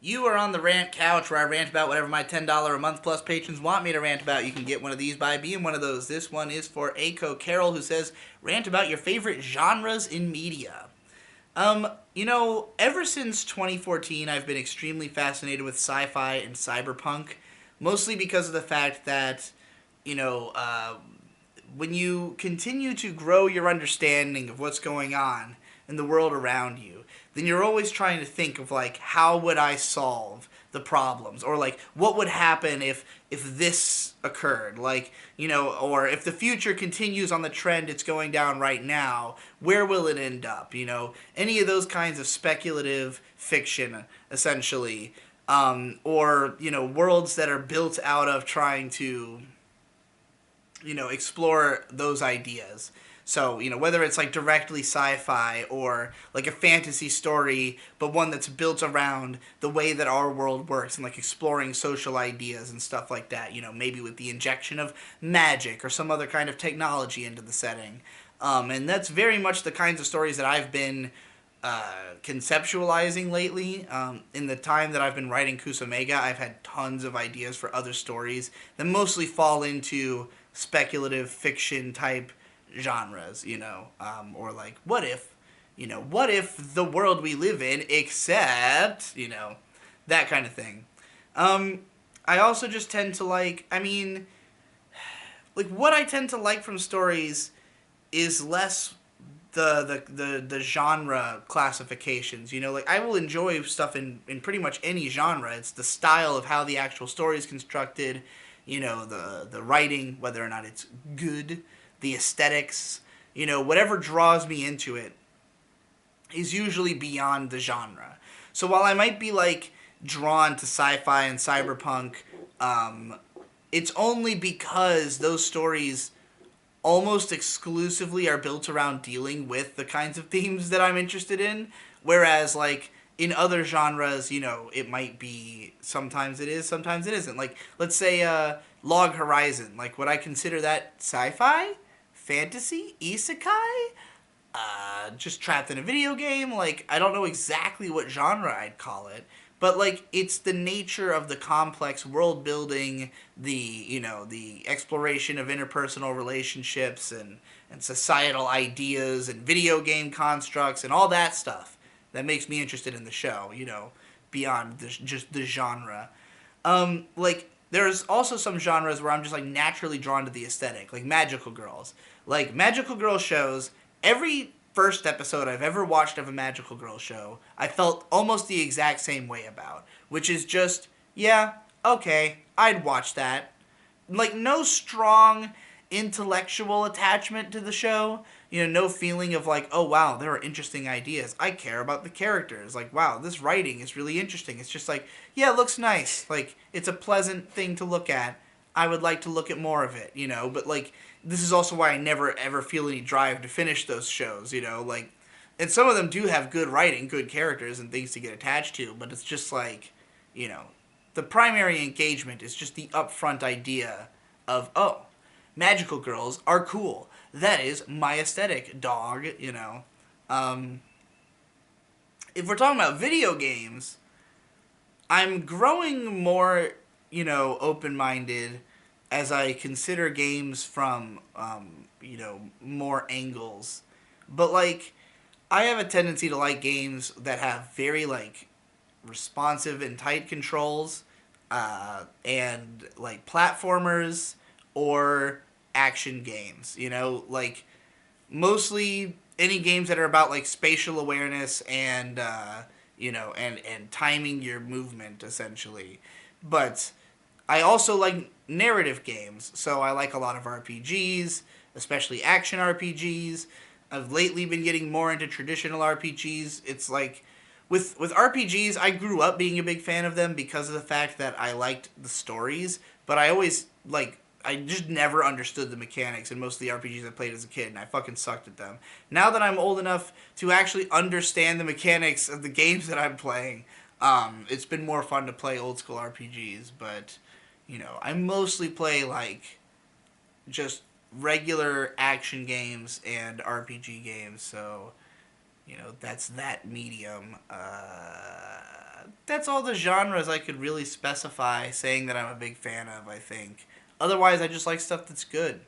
You are on the rant couch where I rant about whatever my $10 a month plus patrons want me to rant about. You can get one of these by being one of those. This one is for Aiko Carroll, who says, rant about your favorite genres in media. Ever since 2014, I've been extremely fascinated with sci-fi and cyberpunk, mostly because of the fact that, you know, uh, when you continue to grow your understanding of what's going on in the world around you, then you're always trying to think of like how would I solve the problems, or like what would happen if this occurred, like, or if the future continues on the trend it's going down right now, where will it end up, any of those kinds of speculative fiction, essentially, or worlds that are built out of trying to explore those ideas. So, whether it's like directly sci-fi or like a fantasy story, but one that's built around the way that our world works and like exploring social ideas and stuff like that, maybe with the injection of magic or some other kind of technology into the setting. And that's very much the kinds of stories that I've been conceptualizing lately. In the time that I've been writing Kusomega, I've had tons of ideas for other stories that mostly fall into speculative fiction type genres, or like what if the world we live in, except, that kind of thing. I also just tend to like what I tend to like from stories is less the genre classifications. Like I will enjoy stuff in pretty much any genre. It's the style of how the actual story is constructed, the writing, whether or not it's good, the aesthetics, whatever draws me into it is usually beyond the genre. So while I might be like drawn to sci-fi and cyberpunk, um, it's only because those stories almost exclusively are built around dealing with the kinds of themes that I'm interested in. Whereas, like, in other genres, it might be sometimes it is, sometimes it isn't. Like, let's say Log Horizon. Like, would I consider that sci fi? Fantasy? Isekai? Just trapped in a video game? Like, I don't know exactly what genre I'd call it. But like it's the nature of the complex world building, the exploration of interpersonal relationships and societal ideas and video game constructs and all that stuff that makes me interested in the show. Beyond just the genre. Like there's also some genres where I'm just like naturally drawn to the aesthetic, like magical girls. Like magical girl shows, every first episode I've ever watched of a magical girl show, I felt almost the exact same way about, which is just, yeah, okay, I'd watch that. Like no strong intellectual attachment to the show. No feeling of like, oh wow, there are interesting ideas. I care about the characters. Like, wow, this writing is really interesting. It's just like, yeah, it looks nice. Like, it's a pleasant thing to look at. I would like to look at more of it, but like, this is also why I never ever feel any drive to finish those shows, like, and some of them do have good writing, good characters, and things to get attached to, but it's just like, you know, the primary engagement is just the upfront idea of, oh, magical girls are cool. That is my aesthetic, dog. Um, if we're talking about video games, I'm growing more, open minded as I consider games from, more angles. But, like, I have a tendency to like games that have very, like, responsive and tight controls, and, like, platformers or action games, like, mostly any games that are about like spatial awareness and and timing your movement essentially. But I also like narrative games, so I like a lot of RPGs, especially action RPGs. I've lately been getting more into traditional RPGs. It's like with RPGs, I grew up being a big fan of them because of the fact that I liked the stories, but I just never understood the mechanics in most of the RPGs I played as a kid, and I fucking sucked at them. Now that I'm old enough to actually understand the mechanics of the games that I'm playing, it's been more fun to play old school RPGs. But I mostly play like just regular action games and RPG games. So that's that medium. That's all the genres I could really specify saying that I'm a big fan of, I think. Otherwise, I just like stuff that's good.